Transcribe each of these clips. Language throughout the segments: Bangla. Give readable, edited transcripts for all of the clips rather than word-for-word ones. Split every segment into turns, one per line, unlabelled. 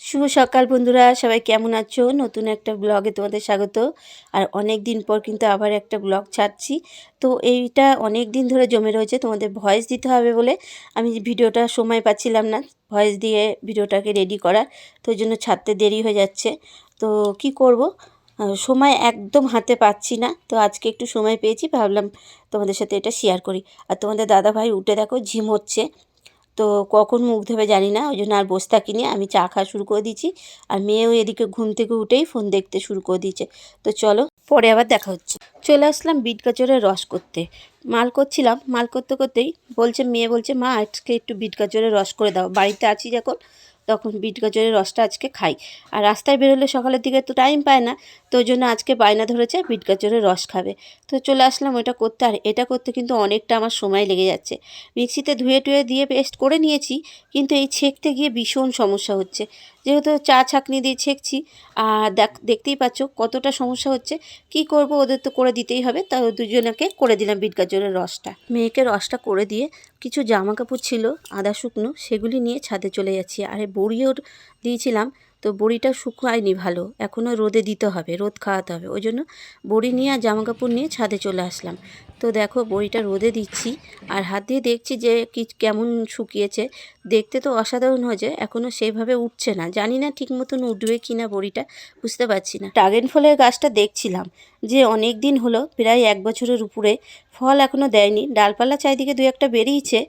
শুভ সকাল বন্ধুরা, সবাই কেমন আছো? নতুন একটা ব্লগে তোমাদের স্বাগত। আর অনেক দিন পর কিন্তু আবার একটা ব্লগ ছাড়ছি। তো এইটা অনেক দিন ধরে জমে রয়েছে, তোমাদের ভয়েস দিতে হবে বলে আমি ভিডিওটা সময় পাচ্ছিলাম না ভয়েস দিয়ে ভিডিওটাকে রেডি করার, তো ওই জন্য ছাড়তে দেরি হয়ে যাচ্ছে। তো কি করব, সময় একদম হাতে পাচ্ছি না। তো আজকে একটু সময় পেয়েছি, ভাবলাম তোমাদের সাথে এটা শেয়ার করি। আর তোমাদের দাদাভাই উঠে দেখো ঝিম হচ্ছে, তো কখন মুখ ধোবে জানি না, ওই জন্য আর বসে থাকিনি, আমি চা খাওয়া শুরু করে দিয়েছি। আর মেয়েও এদিকে ঘুম থেকে উঠেই ফোন দেখতে শুরু করে দিয়েছে। তো চলো, পরে আবার দেখা হচ্ছে। চলে আসলাম বিট গাজরের রস করতে। মাল করছিলাম, মাল করতে করতেই মেয়ে বলছে মা আজকে একটু বিট গাজরের রস করে দাও। বাড়িতে আছি যখন, তখন বিট গাজরের রসটা আজকে খাই। আর রাস্তায় বেরোলে সকালের দিকে তো টাইম পায় না, তো ওই জন্য আজকে বায়না ধরেছে বিট গাজরের রস খাবে। তো চলে আসলাম ওইটা করতে। আর এটা করতে কিন্তু অনেকটা আমার সময় লেগে যাচ্ছে। মিক্সিতে ধুয়ে টুয়ে দিয়ে পেস্ট করে নিয়েছি, কিন্তু এই ছেঁকতে গিয়ে ভীষণ সমস্যা হচ্ছে। যেহেতু চা ছাঁকনি দিয়ে ছেঁকছি, আর দেখতেই পাচ্ছ কতটা সমস্যা হচ্ছে। কি করব, ওদের তো করে দিতেই হবে, তাই দুজনকে করে দিলাম বিট গাজরের রসটা। মেয়েকে রসটা করে দিয়ে কিছু জামা কাপড় ছিল আদা শুকনো, সেগুলি নিয়ে ছাদে চলে যাচ্ছি। আর বড়িও দিয়েছিলাম, তো বড়িটা শুকায়নি ভালো, এখনও রোদে দিতে হবে, রোদ খাওয়াতে হবে। ওই জন্য বড়ি নিয়ে আর জামা কাপড় নিয়ে ছাদে চলে আসলাম। তো দেখো বড়িটা রোদে দিচ্ছি, আর হাত দিয়ে দেখছি যে কেমন শুকিয়েছে। দেখতে তো অসাধারণ হয়েছে, এখনও সেইভাবে উঠছে না, জানি না ঠিক মতন উঠবে কি না বড়িটা, বুঝতে পারছি না। ড্রাগন ফলের গাছটা দেখছিলাম যে অনেক দিন হলো, প্রায় 1 বছরের উপরে, ফল এখনও দেয়নি। ডালপালা চারিদিকে দু একটা বেরিয়েছে।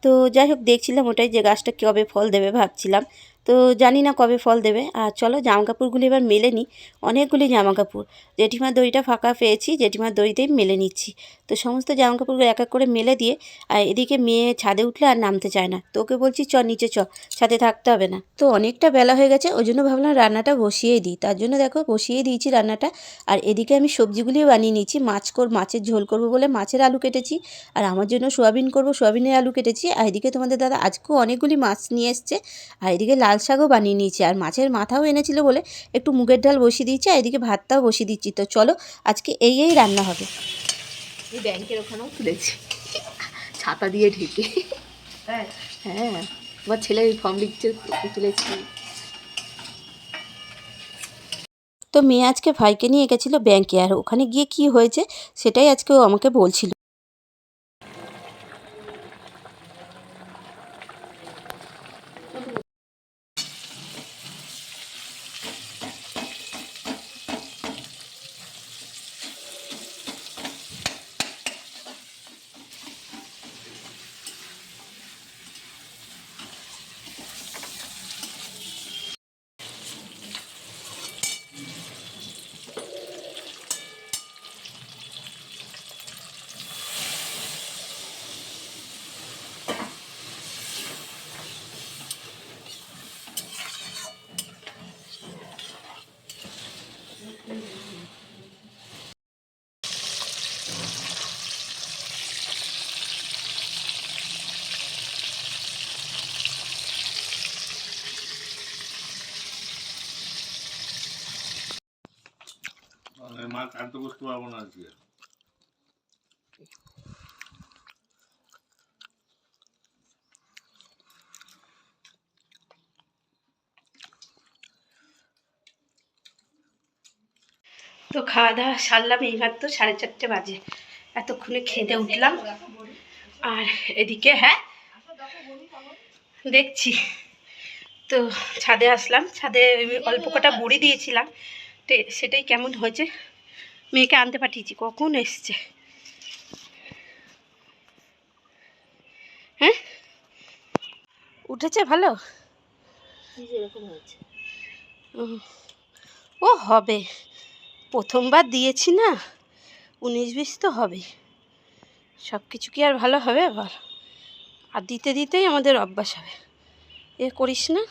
তো যাই হোক, দেখছিলাম ওটাই যে গাছটা কবে ফল দেবে ভাবছিলাম। তো জানি না কবে ফল দেবে। আর চলো জামা কাপড়গুলি এবার মেলে নিই। অনেকগুলি জামা কাপড়, জেঠিমার দড়িটা ফাঁকা পেয়েছি, জেঠিমার দড়িতেই মেলে নিচ্ছি। তো সমস্ত জামা কাপড়গুলো এক এক করে মেলে দিয়ে, আর এদিকে মেয়ে ছাদে উঠলে আর নামতে চায় না। তো ওকে বলছি চ নিচে চ, ছাদে থাকতে হবে না। তো অনেকটা বেলা হয়ে গেছে, ওই জন্য ভাবলাম রান্নাটা বসিয়েই দিই। তার জন্য দেখো বসিয়ে দিয়েছি রান্নাটা। আর এদিকে আমি সবজিগুলিও বানিয়ে নিয়েছি। মাছের ঝোল করব বলে মাছের আলু কেটেছি, আর আমার জন্য সোয়াবিন করব, সোয়াবিনের আলু কেটেছি। আর এদিকে তোমাদের দাদা আজকেও অনেকগুলি মাছ নিয়ে এসছে। আর এদিকে লাল শাকও বানিয়ে নিয়েছি, আর মাছের মাথাও এনেছিল বলে একটু মুগের ডাল বসিয়ে দিয়েছি, আর এদিকে ভাতটাও বসিয়ে দিচ্ছি। তো চলো আজকে এই রান্না হবে।
এই ব্যাংকের ওখানেও তুলেছি, ছাতা দিয়ে ঢেকে। হ্যাঁ, তোমার ছেলে ফর্ম লিখছে, তুলেছি।
তো মেয়ে আজকে ভাইকে নিয়ে গেছিলো ব্যাংকে, আর ওখানে গিয়ে কি হয়েছে সেটাই আজকে ও আমাকে বলছিল।
মাছ আনতে বসতে পারবো না আজকে।
তো খাওয়া দাওয়া সারলাম, এইবার তো 4:30 বাজে। এতক্ষণে খেতে উঠলাম। আর এদিকে দেখছি, তো ছাদে আসলাম। ছাদে অল্প কটা বড়ি দিয়েছিলাম, তো সেটাই কেমন হয়েছে। মেয়েকে আনতে পাঠিয়েছি, কখন এসছে। হ্যাঁ, উঠেছে ভালো,
এরকম হয়েছে।
ও হবে, প্রথমবার দিয়েছি না, 19-20 তো হবেই। সব কিছু কি আর ভালো হবে বল? আর দিতে দিতেই আমাদের অভ্যাস হবে। এ করিস না।